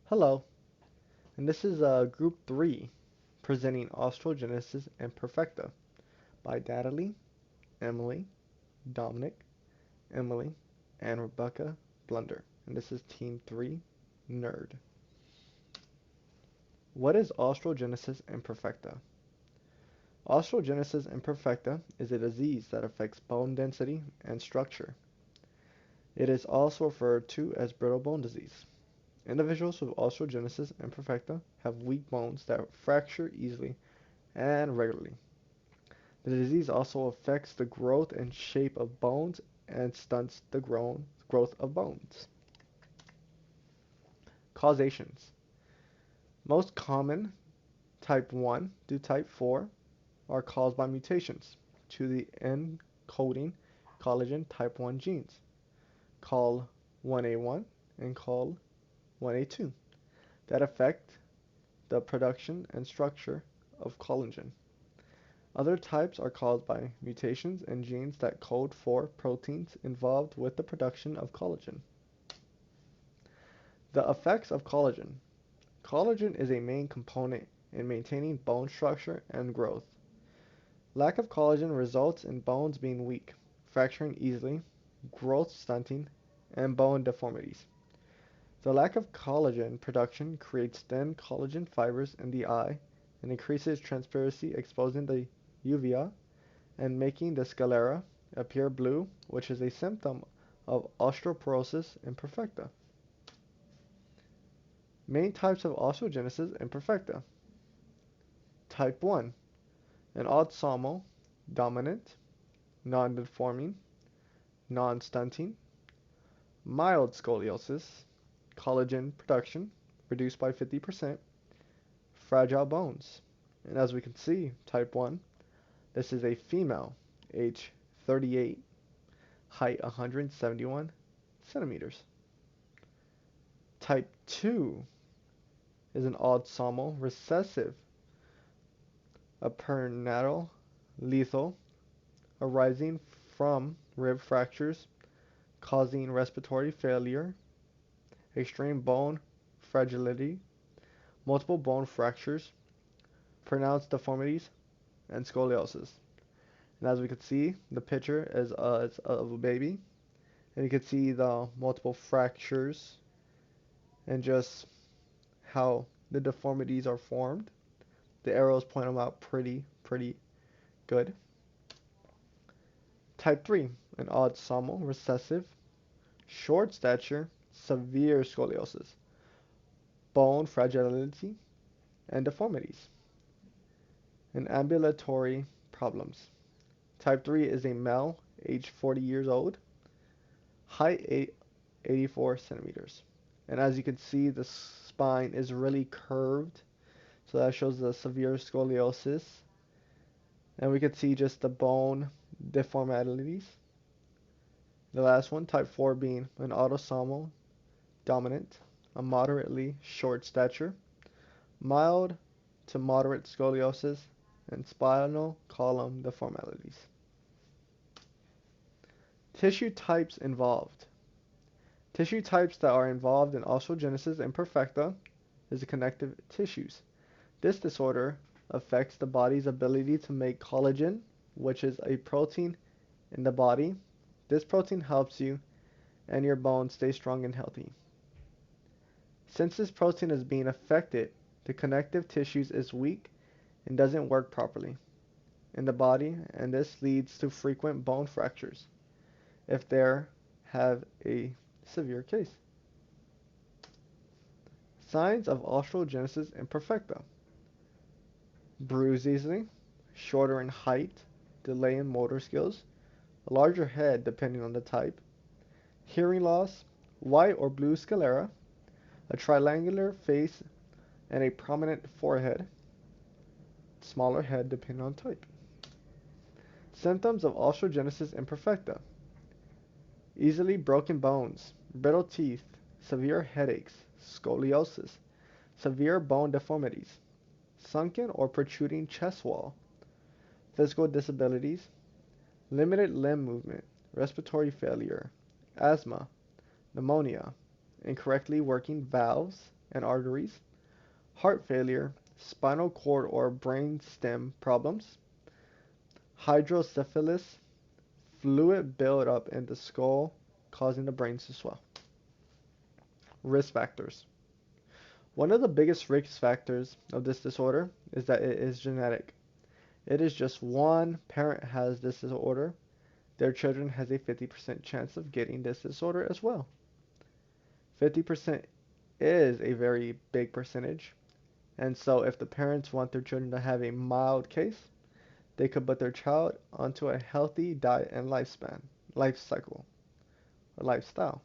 Hello, and this is Group 3 presenting osteogenesis imperfecta by Natalie, Emily, Dominic, Emily, and Rebecca Blunder. And this is Team 3 Nerd. What is osteogenesis imperfecta? Osteogenesis imperfecta is a disease that affects bone density and structure. It is also referred to as brittle bone disease. Individuals with osteogenesis imperfecta have weak bones that fracture easily and regularly. The disease also affects the growth and shape of bones and stunts the growth of bones. Causations. Most common type 1 to type 4 are caused by mutations to the encoding collagen type 1 genes, called 1A1 and called 1A2, that affect the production and structure of collagen. Other types are caused by mutations in genes that code for proteins involved with the production of collagen. The effects of collagen. Collagen is a main component in maintaining bone structure and growth. Lack of collagen results in bones being weak, fracturing easily, growth stunting, and bone deformities. The lack of collagen production creates thin collagen fibers in the eye and increases transparency, exposing the uvea and making the sclera appear blue, which is a symptom of osteoporosis imperfecta. Main types of osteogenesis imperfecta. Type 1, an autosomal dominant, non-deforming, non-stunting, mild scoliosis, collagen production reduced by 50%, fragile bones. And as we can see, type 1, this is a female, age 38, height 171 centimeters. Type 2 is an autosomal recessive, a perinatal lethal arising from rib fractures causing respiratory failure, extreme bone fragility, multiple bone fractures, pronounced deformities, and scoliosis. And as we can see, the picture is of a baby, and you can see the multiple fractures and just how the deformities are formed. The arrows point them out pretty good. Type 3, an autosomal recessive, short stature, severe scoliosis, bone fragility, and deformities, and ambulatory problems. Type 3 is a male, age 40 years old, height 84 centimeters. And as you can see, the spine is really curved, so that shows the severe scoliosis. And we can see just the bone deformities. The last one, type 4, being an autosomal dominant, a moderately short stature, mild to moderate scoliosis, and spinal column deformities. Tissue types involved. Tissue types that are involved in osteogenesis imperfecta is the connective tissues. This disorder affects the body's ability to make collagen, which is a protein in the body. This protein helps you and your bones stay strong and healthy. Since this protein is being affected, the connective tissues is weak and doesn't work properly in the body, and this leads to frequent bone fractures if there have a severe case. Signs of osteogenesis imperfecta. Bruise easily, shorter in height, delay in motor skills, a larger head depending on the type, hearing loss, white or blue sclera, a triangular face and a prominent forehead, smaller head depending on type. Symptoms of osteogenesis imperfecta. Easily broken bones, brittle teeth, severe headaches, scoliosis, severe bone deformities, sunken or protruding chest wall, physical disabilities, limited limb movement, respiratory failure, asthma, pneumonia, incorrectly working valves, and arteries, heart failure, spinal cord or brain stem problems, hydrocephalus, fluid buildup in the skull causing the brain to swell. Risk factors. One of the biggest risk factors of this disorder is that it is genetic. It is just one parent has this disorder, their children has a 50% chance of getting this disorder as well. 50% is a very big percentage, and so if the parents want their children to have a mild case, they could put their child onto a healthy diet and life cycle, or lifestyle.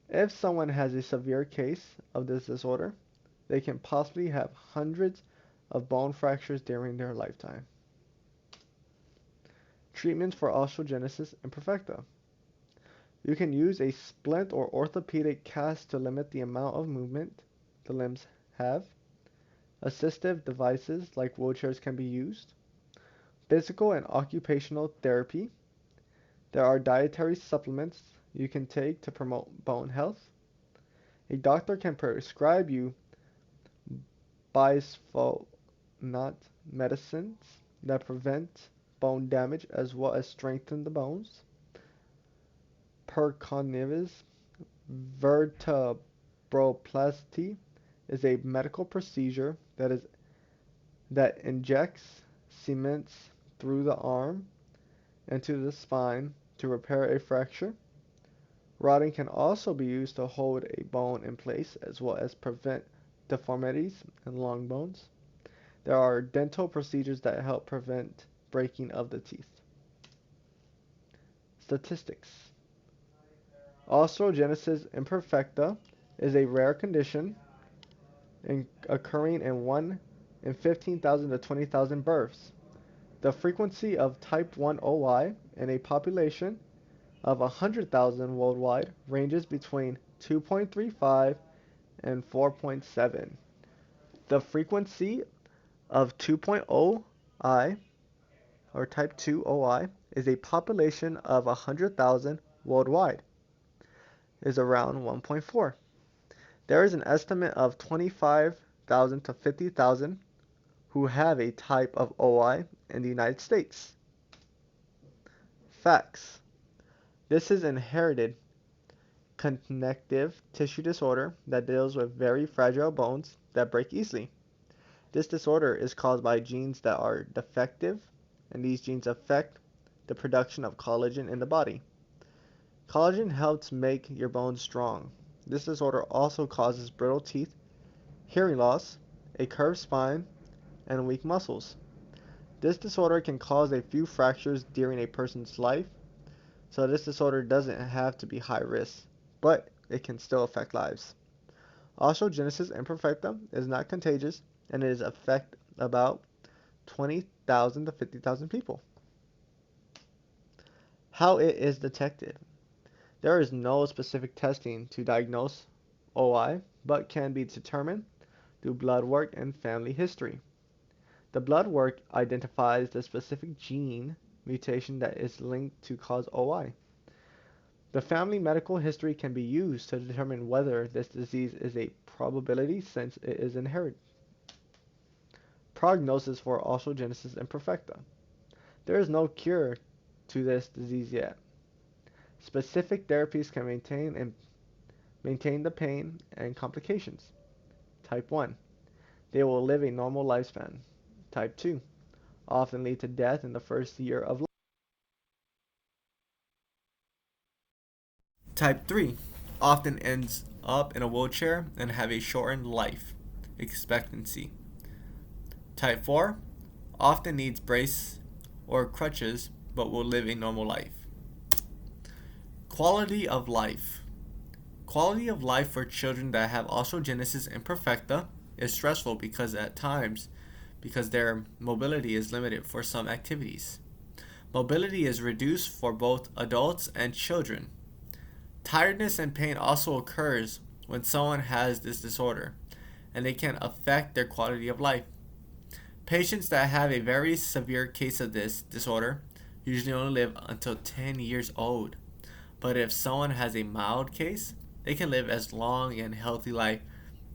If someone has a severe case of this disorder, they can possibly have hundreds of bone fractures during their lifetime. Treatments for osteogenesis imperfecta. You can use a splint or orthopedic cast to limit the amount of movement the limbs have. Assistive devices like wheelchairs can be used. Physical and occupational therapy. There are dietary supplements you can take to promote bone health. A doctor can prescribe you bisphosphonates medicines that prevent bone damage as well as strengthen the bones. Percutaneous vertebroplasty is a medical procedure that injects cements through the arm into the spine to repair a fracture. Rodding can also be used to hold a bone in place as well as prevent deformities in long bones. There are dental procedures that help prevent breaking of the teeth. Statistics. Osteogenesis imperfecta is a rare condition occurring in 1 in 15,000 to 20,000 births. The frequency of type 1 OI in a population of 100,000 worldwide ranges between 2.35 and 4.7. The frequency of 2.0 I or type 2 OI is a population of 100,000 worldwide is around 1.4. There is an estimate of 25,000 to 50,000 who have a type of OI in the United States. Facts. This is inherited connective tissue disorder that deals with very fragile bones that break easily. This disorder is caused by genes that are defective, and these genes affect the production of collagen in the body. Collagen helps make your bones strong. This disorder also causes brittle teeth, hearing loss, a curved spine, and weak muscles. This disorder can cause a few fractures during a person's life, so this disorder doesn't have to be high risk, but it can still affect lives. Osteogenesis imperfecta is not contagious and it affects about 20,000 to 50,000 people. How it is detected. There is no specific testing to diagnose OI, but can be determined through blood work and family history. The blood work identifies the specific gene mutation that is linked to cause OI. The family medical history can be used to determine whether this disease is a probability since it is inherited. Prognosis for osteogenesis imperfecta. There is no cure to this disease yet. Specific therapies can maintain the pain and complications. Type 1. They will live a normal lifespan. Type 2. Often lead to death in the first year of life. Type 3. Often ends up in a wheelchair and have a shortened life expectancy. Type 4. Often needs brace or crutches but will live a normal life. Quality of life. Quality of life for children that have osteogenesis imperfecta is stressful because their mobility is limited for some activities. Mobility is reduced for both adults and children. Tiredness and pain also occurs when someone has this disorder, and they can affect their quality of life. Patients that have a very severe case of this disorder usually only live until 10 years old. But if someone has a mild case, They can live as long and healthy life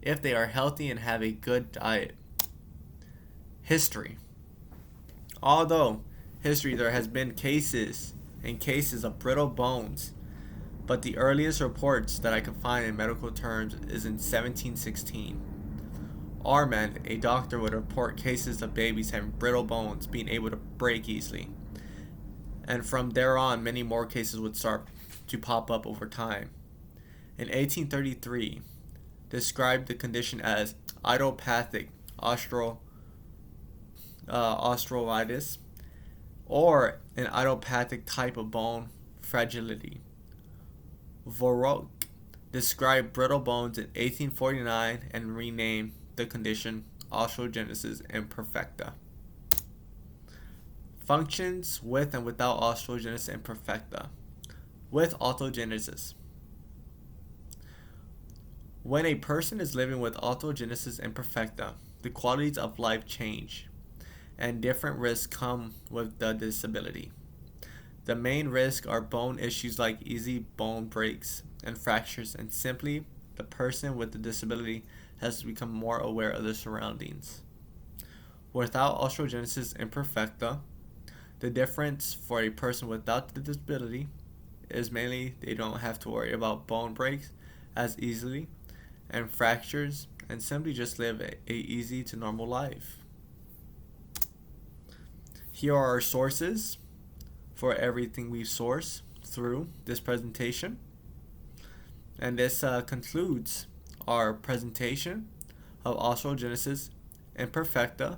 if they are healthy and have a good diet. History. Although history there has been cases and cases of brittle bones, but the earliest reports that I can find in medical terms is in 1716. Armand, a doctor, would report cases of babies having brittle bones being able to break easily. And from there on, many more cases would start to pop up over time. In 1833, described the condition as idiopathic osteoarthritis, or an idiopathic type of bone fragility. Vorok described brittle bones in 1849 and renamed the condition osteogenesis imperfecta. Functions with and without osteogenesis imperfecta. With osteogenesis. When a person is living with osteogenesis imperfecta, the qualities of life change, and different risks come with the disability. The main risks are bone issues like easy bone breaks and fractures, and simply the person with the disability has to become more aware of their surroundings. Without osteogenesis imperfecta, the difference for a person without the disability is mainly they don't have to worry about bone breaks as easily and fractures, and simply just live a easy to normal life. Here are our sources for everything we source through this presentation. And this concludes our presentation of osteogenesis imperfecta